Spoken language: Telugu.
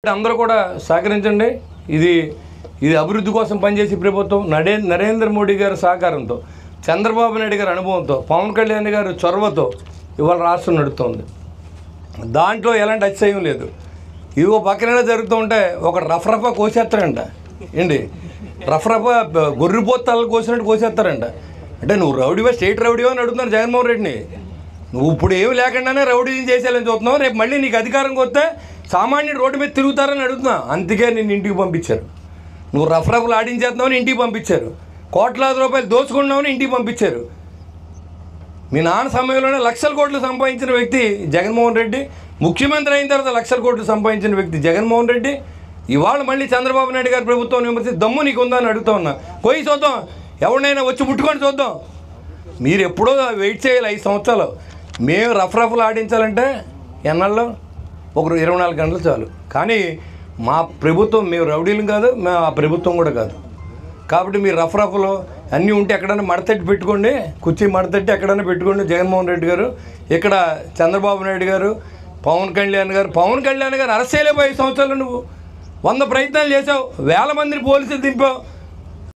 అందరూ కూడా సహకరించండి. ఇది ఇది అభివృద్ధి కోసం పనిచేసే ప్రభుత్వం. నరేంద్ర మోడీ గారి సహకారంతో, చంద్రబాబు నాయుడు గారి అనుభవంతో, పవన్ కళ్యాణ్ గారి చొరవతో ఇవాళ రాష్ట్రం నడుస్తుంది. దాంట్లో ఎలాంటి అతిశయం లేదు. ఇదిగో పక్కన జరుగుతూ ఉంటే ఒక రఫరఫా కోసేస్తారంట. ఏంటి రఫరఫా గొర్రెపోతాలు కోసినట్టు కోసేస్తారంట. అంటే నువ్వు రౌడీవా, స్టేట్ రౌడీవా అని అడుగుతున్నారు జగన్మోహన్ రెడ్డిని. నువ్వు ఇప్పుడు ఏమి లేకుండానే రౌడీ చేసేయాలని చూస్తున్నావు. రేపు మళ్ళీ నీకు అధికారంకి వస్తే సామాన్యుడు రోడ్డు మీద తిరుగుతారని అడుగుతున్నా. అందుకే నేను ఇంటికి పంపించారు. నువ్వు రఫరఫలు ఆడించేస్తున్నావు, ఇంటికి పంపించారు. కోట్లాది రూపాయలు దోచుకున్నావని ఇంటికి పంపించారు. మీ నాన్న సమయంలోనే లక్షల కోట్లు సంపాదించిన వ్యక్తి జగన్మోహన్ రెడ్డి. ముఖ్యమంత్రి అయిన తర్వాత లక్షల కోట్లు సంపాదించిన వ్యక్తి జగన్మోహన్ రెడ్డి. ఇవాళ మళ్ళీ చంద్రబాబు నాయుడు గారి ప్రభుత్వం విమర్శించి దమ్ము నీకు ఉందని అడుగుతా ఉన్నా. పోయి చూద్దాం, ఎవరినైనా వచ్చి ముట్టుకొని చూద్దాం. మీరు ఎప్పుడో వెయిట్ చేయాలి 5 సంవత్సరాలు. మేము రఫరఫలు ఆడించాలంటే ఎన్నాళ్ళు? ఒక 24 గంటలు చాలు. కానీ మా ప్రభుత్వం, మేము రౌడీలు కాదు, మేము ఆ ప్రభుత్వం కూడా కాదు. కాబట్టి మీరు రఫరఫలు అన్నీ ఉంటే ఎక్కడైనా మడతట్టి పెట్టుకోండి, కుర్చీ మడతట్టి ఎక్కడైనా పెట్టుకోండి. జగన్మోహన్ రెడ్డి గారు ఇక్కడ, చంద్రబాబు నాయుడు గారు, పవన్ కళ్యాణ్ గారు అరెస్ట్ చేయలేవు. 5 సంవత్సరాలు నువ్వు 100 ప్రయత్నాలు చేసావు, వేల మందిని పోలీసులు దింపావు.